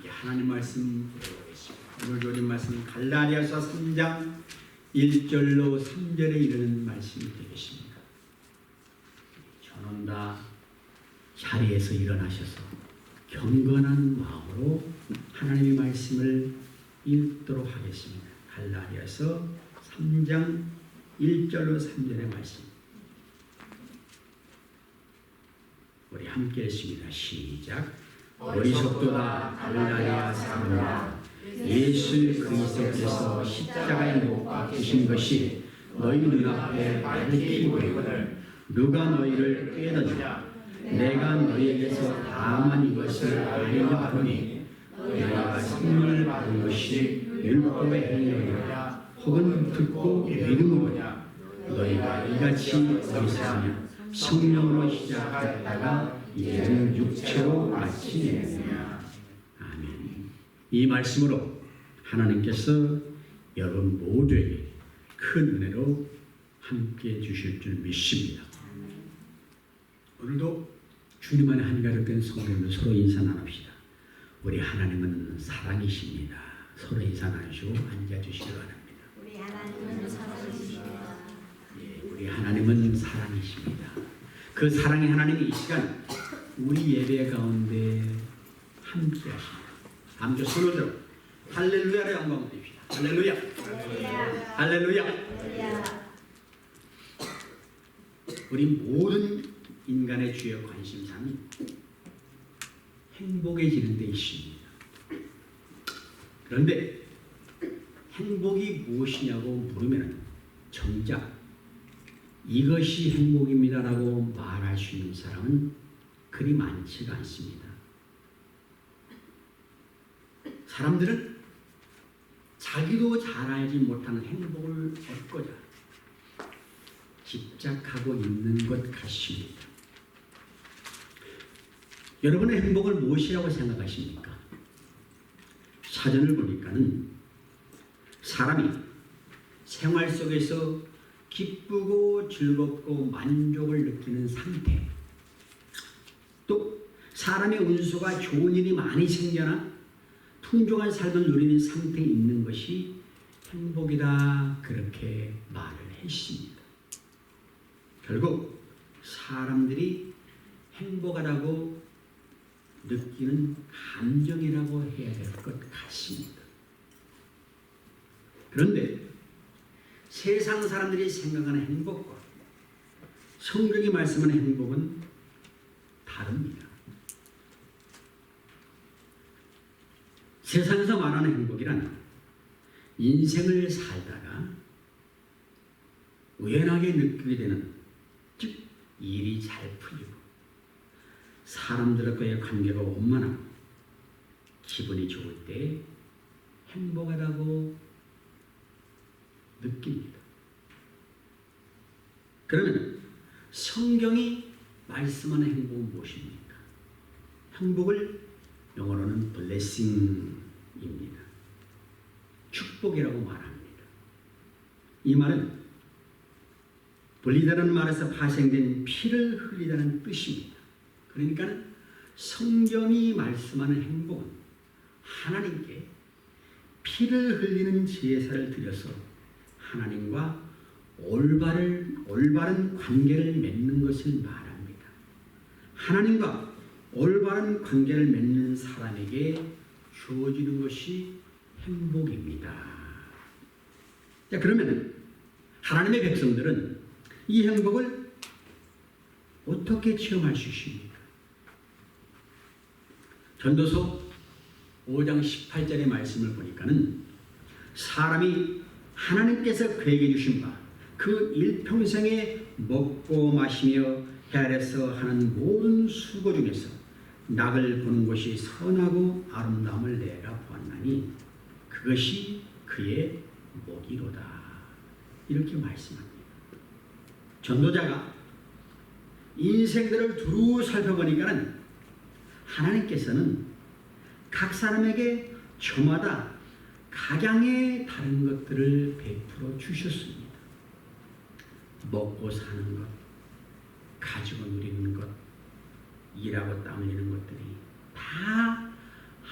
함께 하나님 말씀 보겠습니다. 오늘 주어진 말씀 갈라디아서 3장 1절로 3절에 이르는 말씀이 되겠습니다. 전원 다 자리에서 일어나셔서 경건한 마음으로 하나님의 말씀을 읽도록 하겠습니다. 갈라디아서 3장 1절로 3절의 말씀. 우리 함께 했습니다. 시작. 어리석도다 갈라디아 사람들아, 예수 그리스도께서 십자가에 못 박히신 것이 너희 눈앞에 밝히 보이거늘 누가 너희를 꾀더냐. 내가 너희에게서 다만 이것을 알려 하노니 너희가 선물을 받은 것이 율법의 행위로냐 혹은 듣고 믿음으로냐. 너희가 이같이 어리석으면 성령으로 시작하였다가 이제는 육체로 마치느냐. 아멘. 이 말씀으로 하나님께서 여러분 모두에게 큰 은혜로 함께해 주실 줄 믿습니다. 오늘도 주님 안에 한가롭게 성도님들 서로 인사 나눕시다. 우리 하나님은 사랑이십니다. 서로 인사 나누시고 앉아주시기 바랍니다. 우리 하나님은 사랑이십니다. 우리 하나님은 사랑이십니다. 그 사랑의 하나님이 이 시간 우리 예배 가운데 함께 하십니다. 함께 손을 들어 할렐루야를 영광 드립시다. 할렐루야. 할렐루야. 할렐루야. 우리 모든 인간의 주요 관심사는 행복해지는 데 있습니다. 그런데 행복이 무엇이냐고 물으면 정작 이것이 행복입니다라고 말할 수 있는 사람은 그리 많지가 않습니다. 사람들은 자기도 잘 알지 못하는 행복을 얻고자 집착하고 있는 것 같습니다. 여러분의 행복을 무엇이라고 생각하십니까? 사전을 보니까는 사람이 생활 속에서 기쁘고 즐겁고 만족을 느끼는 상태, 또 사람의 운수가 좋은 일이 많이 생겨나 풍족한 삶을 누리는 상태에 있는 것이 행복이다, 그렇게 말을 했습니다. 결국 사람들이 행복하다고 느끼는 감정이라고 해야 될 것 같습니다. 그런데 세상 사람들이 생각하는 행복과 성경이 말씀하는 행복은 다릅니다. 세상에서 말하는 행복이란 인생을 살다가 우연하게 느끼게 되는, 즉 일이 잘 풀리고 사람들과의 관계가 원만하고 기분이 좋을 때 행복하다고 느낍니다. 그러면 성경이 말씀하는 행복은 무엇입니까? 행복을 영어로는 blessing입니다. 축복이라고 말합니다. 이 말은 불리다는 말에서 파생된 피를 흘리다는 뜻입니다. 그러니까 성경이 말씀하는 행복은 하나님께 피를 흘리는 제사를 드려서 하나님과 올바른 관계를 맺는 것을 말합니다. 하나님과 올바른 관계를 맺는 사람에게 주어지는 것이 행복입니다. 자, 그러면 하나님의 백성들은 이 행복을 어떻게 체험할 수 있습니까? 전도서 5장 18절의 말씀을 보니까는 사람이 하나님께서 그에게 주신 바 그 일평생에 먹고 마시며 헤아려서 하는 모든 수고 중에서 낙을 보는 것이 선하고 아름다움을 내가 보았나니 그것이 그의 목이로다. 이렇게 말씀합니다. 전도자가 인생들을 두루 살펴보니까는 하나님께서는 각 사람에게 저마다 각양의 다른 것들을 베풀어 주셨습니다. 먹고 사는 것, 가지고 누리는 것, 일하고 땀 흘리는 것들이 다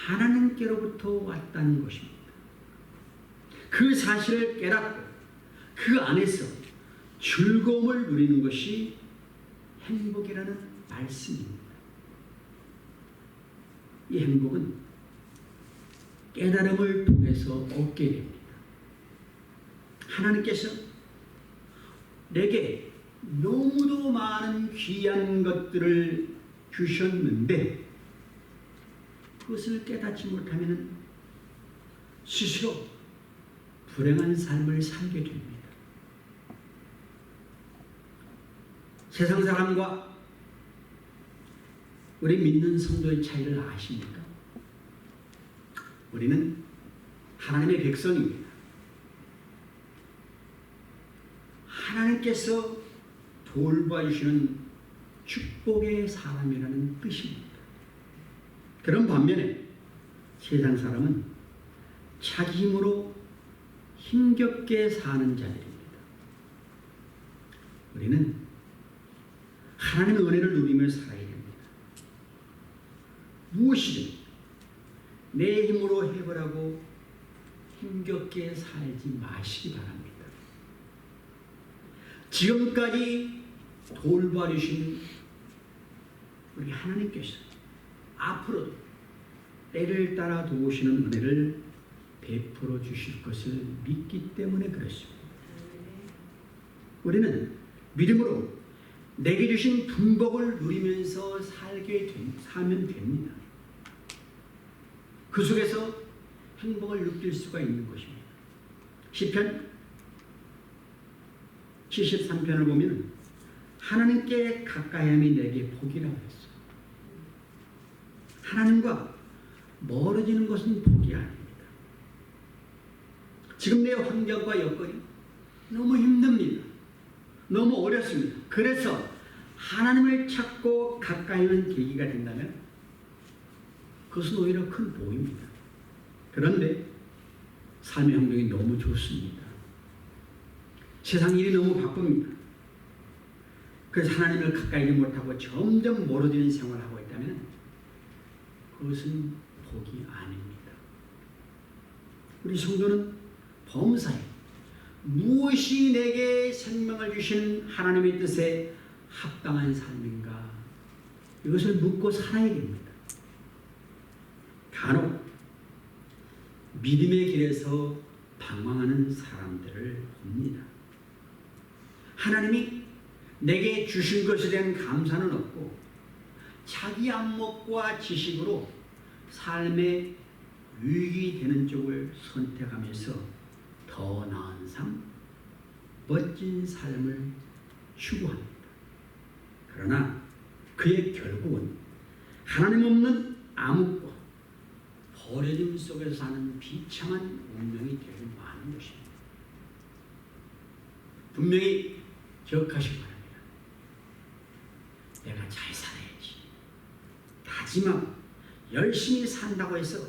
하나님께로부터 왔다는 것입니다. 그 사실을 깨닫고 그 안에서 즐거움을 누리는 것이 행복이라는 말씀입니다. 이 행복은 깨달음을 통해서 얻게 됩니다. 하나님께서 내게 너무도 많은 귀한 것들을 주셨는데 그것을 깨닫지 못하면 스스로 불행한 삶을 살게 됩니다. 세상 사람과 우리 믿는 성도의 차이를 아십니까? 우리는 하나님의 백성입니다. 하나님께서 돌봐주시는 축복의 사람이라는 뜻입니다. 그런 반면에 세상 사람은 자기 힘으로 힘겹게 사는 자들입니다. 우리는 하나님의 은혜를 누리며 살아야 됩니다. 무엇이든 내 힘으로 해보라고 힘겹게 살지 마시기 바랍니다. 지금까지 돌봐주신 우리 하나님께서 앞으로도 때를 따라 도우시는 은혜를 베풀어 주실 것을 믿기 때문에 그렇습니다. 우리는 믿음으로 내게 주신 분복을 누리면서 살면 됩니다. 그 속에서 행복을 느낄 수가 있는 것입니다. 시편 73편을 보면 하나님께 가까이함이 내게 복이라고 했어요. 하나님과 멀어지는 것은 복이 아닙니다. 지금 내 환경과 여건이 너무 힘듭니다. 너무 어렵습니다. 그래서 하나님을 찾고 가까이 오는 계기가 된다면 그것은 오히려 큰 복입니다. 그런데 삶의 환경이 너무 좋습니다. 세상 일이 너무 바쁩니다. 그래서 하나님을 가까이 못하고 점점 멀어지는 생활을 하고 있다면 그것은 복이 아닙니다. 우리 성도는 범사에 무엇이 내게 생명을 주신 하나님의 뜻에 합당한 삶인가 이것을 묻고 살아야 됩니다. 간혹 믿음의 길에서 방황하는 사람들을 봅니다. 하나님이 내게 주신 것에 대한 감사는 없고 자기 안목과 지식으로 삶에 유익이 되는 쪽을 선택하면서 더 나은 삶, 멋진 삶을 추구합니다. 그러나 그의 결국은 하나님 없는 암흑과 버려짐 속에서 사는 비참한 운명이 되길 많은 것입니다. 분명히 기억하시기 바랍니다. 내가 잘 살아야지. 다짐하고 열심히 산다고 해서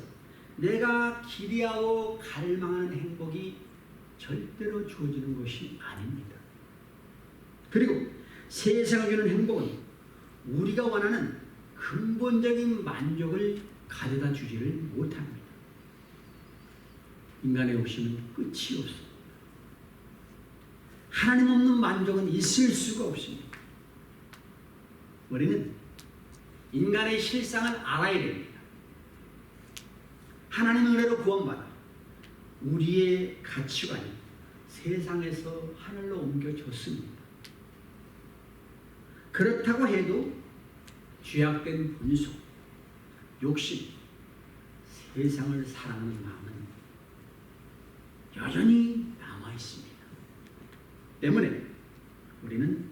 내가 기대하고 갈망하는 행복이 절대로 주어지는 것이 아닙니다. 그리고 세상을 주는 행복은 우리가 원하는 근본적인 만족을 가져다 주지를 못합니다. 인간의 욕심은 끝이 없습니다. 하나님 없는 만족은 있을 수가 없습니다. 우리는 인간의 실상을 알아야 됩니다. 하나님의 은혜로 구원받아 우리의 가치관이 세상에서 하늘로 옮겨졌습니다. 그렇다고 해도 죄악된 분수, 욕심, 세상을 사랑하는 마음은 여전히 남아있습니다. 때문에 우리는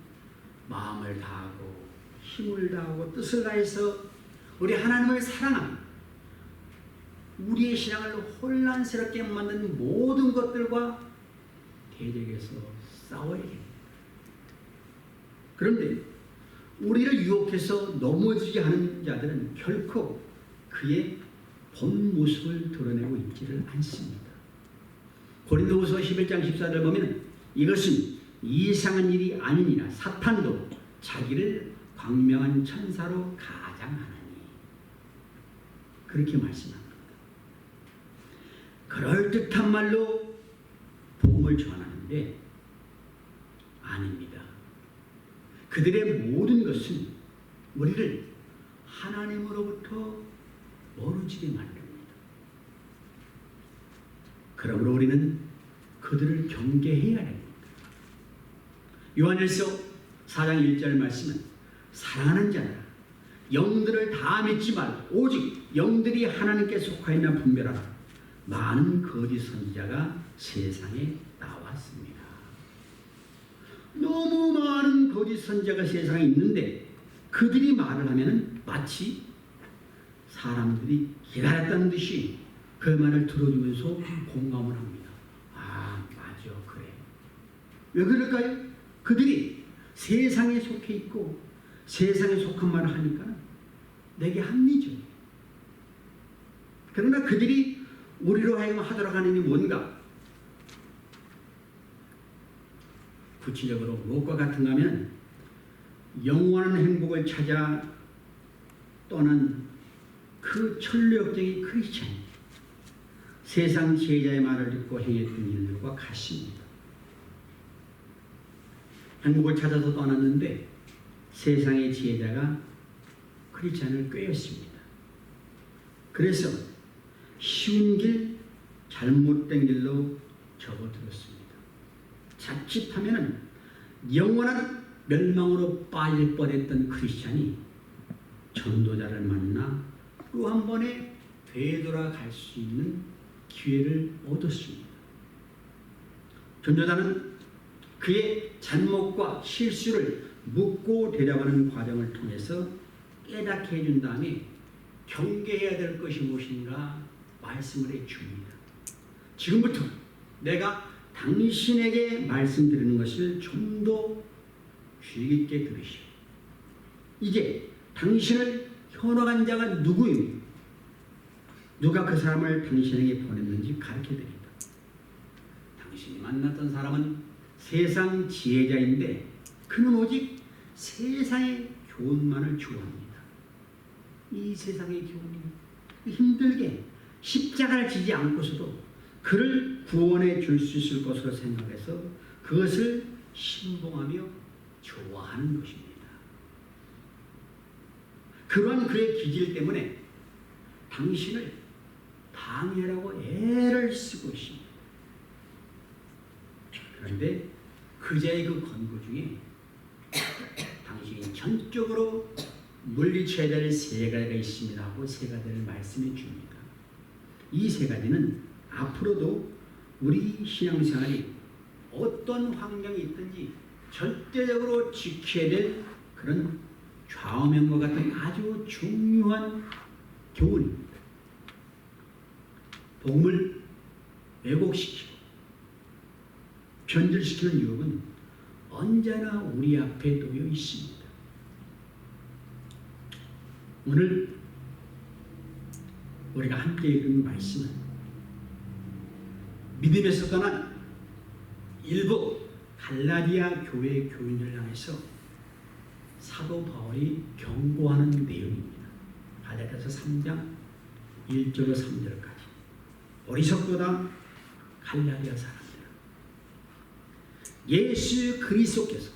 마음을 다하고 힘을 다하고 뜻을 다해서 우리 하나님을 사랑하며 우리의 신앙을 혼란스럽게 만드는 모든 것들과 대적해서 싸워야 됩니다. 그런데 우리를 유혹해서 넘어지게 하는 자들은 결코 그의 본 모습을 드러내고 있지를 않습니다. 고린도후서 11장 14절을 보면 이것은 이상한 일이 아니니라 사탄도 자기를 광명한 천사로 가장하나니 그렇게 말씀합니다. 그럴듯한 말로 복음을 전하는데 아닙니다. 그들의 모든 것은 우리를 하나님으로부터 멀어지게 만듭니다. 그러므로 우리는 그들을 경계해야 됩니다. 요한일서 4장 1절 말씀은 사랑하는 자라 영들을 다 믿지 말고 오직 영들이 하나님께 속하였나 분별하라. 많은 거짓 선지자가 세상에 나왔습니다. 너무 많은 거짓 선지자가 세상에 있는데 그들이 말을 하면 마치 사람들이 기다렸다는 듯이 그 말을 들어주면서 공감을 합니다. 아, 맞아, 그래. 왜 그럴까요? 그들이 세상에 속해 있고 세상에 속한 말을 하니까 내게 합리적이에요. 그러나 그들이 우리로 하여금 하도록 하는 게 뭔가? 구체적으로 무엇과 같은가 하면 영원한 행복을 찾아 떠난 그 천류역적인 크리스찬, 세상 지혜자의 말을 듣고 행했던 일들과 같습니다. 행복을 찾아서 떠났는데 세상의 지혜자가 크리스찬을 꾀었습니다. 그래서 쉬운 길, 잘못된 길로 접어들었습니다. 자칫하면 영원한 멸망으로 빠질 뻔했던 크리스찬이 전도자를 만나 또 한 번에 되돌아갈 수 있는 기회를 얻었습니다. 전도자는 그의 잘못과 실수를 묻고 대답하는 과정을 통해서 깨닫게 해준 다음에 경계해야 될 것이 무엇인가 말씀을 해줍니다. 지금부터 내가 당신에게 말씀드리는 것을 좀 더 주의 깊게 들으시오. 이제 당신을 현혹한 자가 누구입니까? 누가 그 사람을 당신에게 보냈는지 가르쳐드립니다. 당신이 만났던 사람은 세상 지혜자인데 그는 오직 세상의 교훈만을 추구합니다. 이 세상의 교훈이 힘들게 십자가를 지지 않고서도 그를 구원해 줄 수 있을 것으로 생각해서 그것을 신봉하며 좋아하는 것입니다. 그러한 그의 기질 때문에 당신을 방해하라고 애를 쓰고 있습니다. 그런데 그자의 그 권고 중에 당신이 전적으로 물리쳐야 될 세 가지가 있습니다 하고 세 가지를 말씀해 줍니다. 이 세 가지는 앞으로도 우리 신앙생활이 어떤 환경이 있든지 절대적으로 지켜야 될 그런 좌우명과 같은 아주 중요한 교훈입니다. 복음을 왜곡시키고 변질시키는 유혹은 언제나 우리 앞에 놓여 있습니다. 오늘 우리가 함께 읽은 말씀은 믿음에서 떠난 일부 갈라디아 교회 교인들을 향해서 사도 바울이 경고하는 내용입니다. 갈라디아서 3장 1절에서 3절까지. 어리석도다 갈라디아 사람들아, 예수 그리스도께서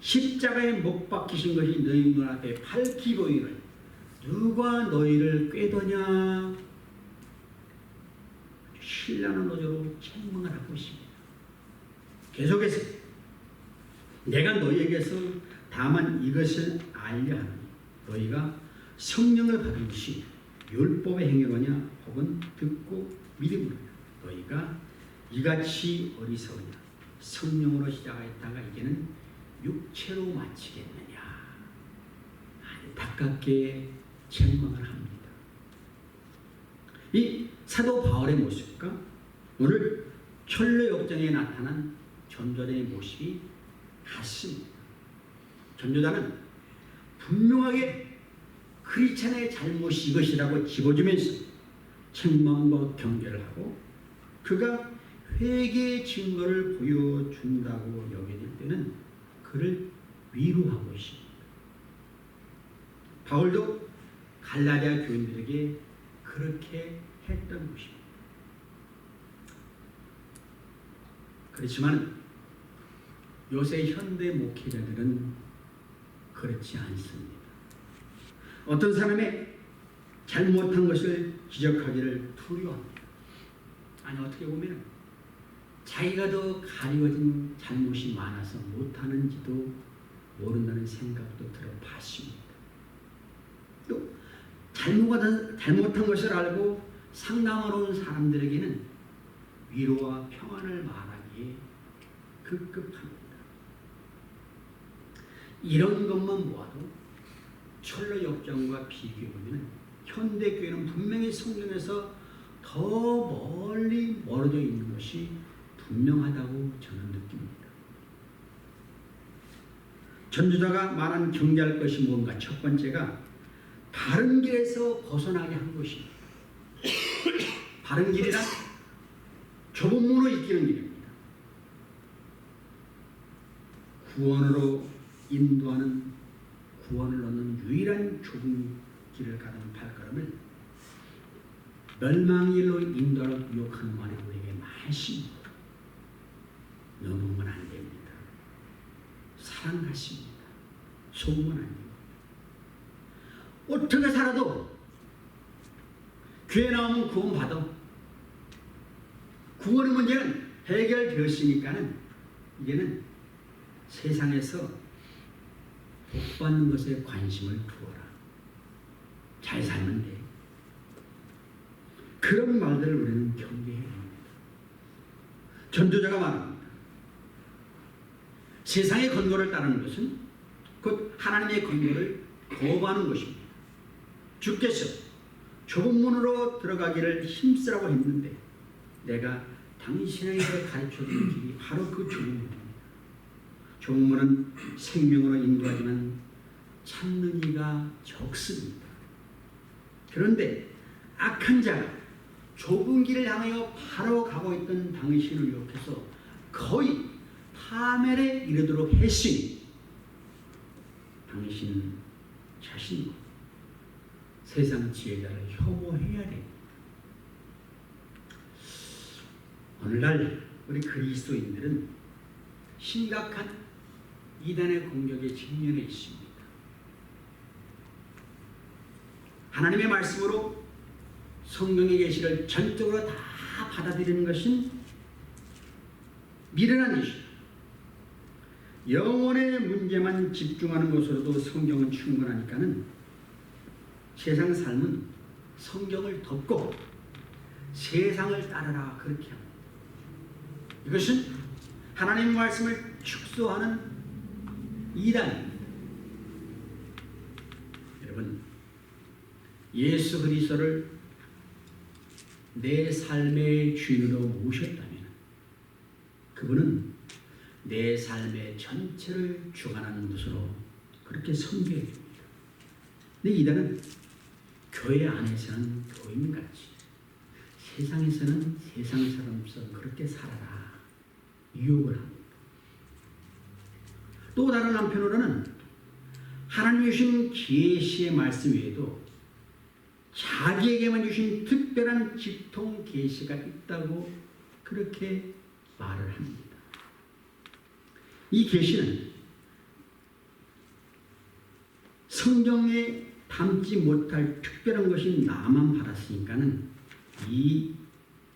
십자가에 못 박히신 것이 너희 눈앞에 밝히 보이를 누가 너희를 꾀더냐? 신라는 어조로 책망을 하고 있습니다. 계속해서 내가 너희에게서 다만 이것을 알려 하노니 너희가 성령을 받은 것이 율법의 행위로냐 혹은 듣고 믿음으로냐. 너희가 이같이 어리석으냐. 성령으로 시작하였다가 이제는 육체로 마치겠느냐. 안타깝게 책망을 합니다. 이 사도 바울의 모습과 오늘 철로 역정에 나타난 전도자의 모습이 같습니다. 전도자는 분명하게 크리스찬의 잘못이 이것이라고 집어주면서 책망과 경계를 하고 그가 회개의 증거를 보여준다고 여겨질 때는 그를 위로하고 있습니다. 바울도 갈라디아 교인들에게 그렇게 했던 것입니다. 그렇지만 요새 현대 목회자들은 그렇지 않습니다. 어떤 사람의 잘못한 것을 지적하기를 두려워합니다. 아니 어떻게 보면 자기가 더 가리워진 잘못이 많아서 못하는지도 모른다는 생각도 들어 봤습니다. 또 잘못한 것을 알고 상담하러 온 사람들에게는 위로와 평안을 말하기에 급급합니다. 이런 것만 모아도 철로 역정과 비교해보면 현대교회는 분명히 성경에서 더 멀리 멀어져 있는 것이 분명하다고 저는 느낍니다. 전도자가 말한 경계할 것이 뭔가? 첫 번째가 바른 길에서 벗어나게 한 것입니다. 바른 길이란 좁은 문으로 이끄는 길입니다. 구원으로 인도하는 구원을 얻는 유일한 좁은 길을 가는 발걸음을 멸망길로 인도하러 유혹하는 말이 우리에게 많습니다. 넘으면 안 됩니다. 사랑하십니다. 속으면 안 됩니다. 어떻게 살아도 교회 나오면 구원 받아. 구원의 문제는 해결되었으니까는 이제는 세상에서 복 받는 것에 관심을 두어라. 잘 살면 돼. 그런 말들을 우리는 경계해야 합니다. 전도자가 말합니다. 세상의 권고를 따르는 것은 곧 하나님의 권고를 거부하는 것입니다. 주께서 좁은 문으로 들어가기를 힘쓰라고 했는데 내가 당신에게 가르쳐준 길이 바로 그 좁은 문입니다. 좁은 문은 생명으로 인도하지만 찾는 이가 적습니다. 그런데 악한 자가 좁은 길을 향하여 바로 가고 있던 당신을 유혹해서 거의 파멸에 이르도록 했으니 당신은 자신과 세상 지혜자를 혐오해야 됩니다. 오늘날 우리 그리스도인들은 심각한 이단의 공격에 직면해 있습니다. 하나님의 말씀으로 성경의 계시를 전적으로 다 받아들이는 것은 미련한 짓입니다. 영혼의 문제만 집중하는 것으로도 성경은 충분하니까는 세상 삶은 성경을 덮고 세상을 따르라 그렇게 합니다. 이것은 하나님의 말씀을 축소하는 이단입니다. 여러분, 예수 그리스도를 내 삶의 주인으로 모셨다면 그분은 내 삶의 전체를 주관하는 것으로 그렇게 섬겨야 됩니다. 근데 이단은 교회 안에서는 교인같이 세상에서는 세상 사람처럼 그렇게 살아라 유혹을 합니다. 또 다른 한편으로는 하나님이 주신 계시의 말씀 외에도 자기에게만 주신 특별한 직통 계시가 있다고 그렇게 말을 합니다. 이 계시는 성경에 담지 못할 특별한 것이 나만 받았으니까는 이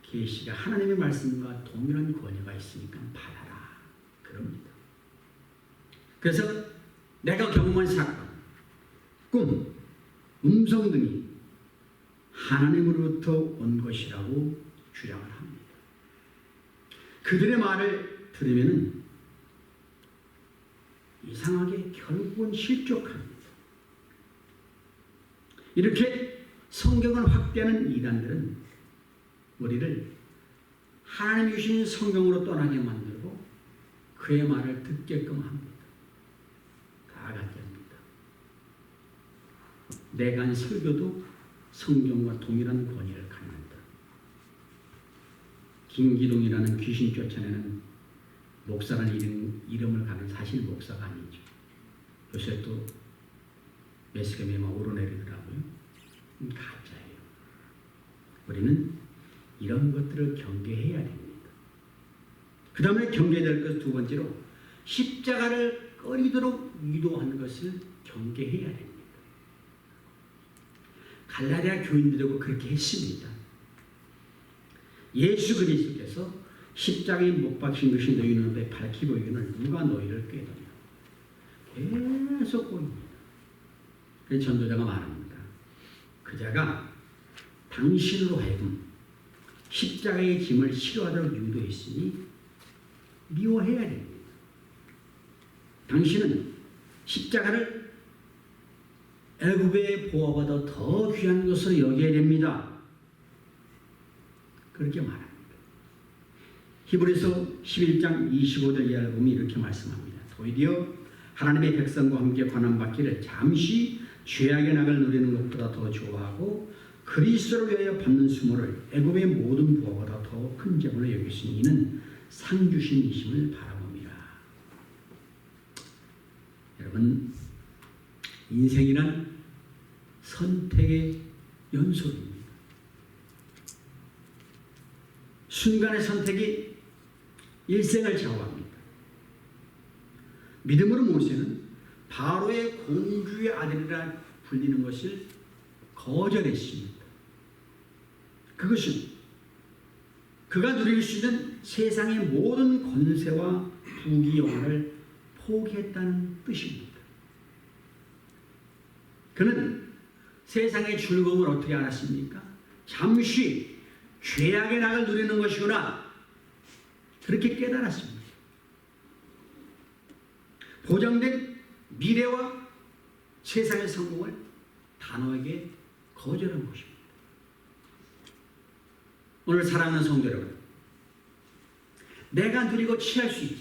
계시가 하나님의 말씀과 동일한 권위가 있으니까 받아라 그럽니다. 그래서 내가 경험한 사건, 꿈, 음성 등이 하나님으로부터 온 것이라고 주장을 합니다. 그들의 말을 들으면 이상하게 결국은 실족합니다. 이렇게 성경을 확대하는 이단들은 우리를 하나님이 주신 성경으로 떠나게 만들고 그의 말을 듣게끔 합니다. 다 같이 합니다. 내가 한 설교도 성경과 동일한 권위를 갖는다. 김기동이라는 귀신 쫓아내는 목사라는 이름을 가는 사실 목사가 아니죠. 요새 또 매스컴에 막 오르내리더라고요. 가짜예요. 우리는 이런 것들을 경계해야 됩니다. 그 다음에 경계될 것 두 번째로 십자가를 꺼리도록 유도하는 것을 경계해야 됩니다. 갈라디아 교인들하고 그렇게 했습니다. 예수 그리스도께서 십자가에 못 박힌 것이 너희 눈앞에 밝히 보이기를 누가 너희를 꾀더냐. 계속 보입니다. 그래서 전도자가 말합니다. 그자가 당신으로 하여금 십자가의 짐을 싫어하도록 유도했으니 미워해야 됩니다. 당신은 십자가를 애굽의 보화보다 더 귀한 것으로 여겨야 됩니다. 그렇게 말합니다. 히브리서 11장 25절 이하를 보면 이렇게 말씀합니다. 도리어 하나님의 백성과 함께 고난받기를 잠시 죄악의 낙을 누리는 것보다 더 좋아하고 그리스도를 위하여 받는 수모를 애굽의 모든 부하보다 더 큰 재물로 여기시니 이는 상 주신 이심을 바라봅니다. 여러분, 인생이란 선택의 연속입니다. 순간의 선택이 일생을 좌우합니다. 믿음으로 모세는 바로의 공주의 아들이라 불리는 것을 거절했습니다. 그것은 그가 누릴 수 있는 세상의 모든 권세와 부귀 영화를 포기했다는 뜻입니다. 그는 세상의 즐거움을 어떻게 알았습니까? 잠시 죄악의 낙을 누리는 것이구나. 그렇게 깨달았습니다. 보장된 미래와 세상의 성공을 단호하게 거절한 것입니다. 오늘 사랑하는 성도 여러분, 내가 누리고 취할 수 있지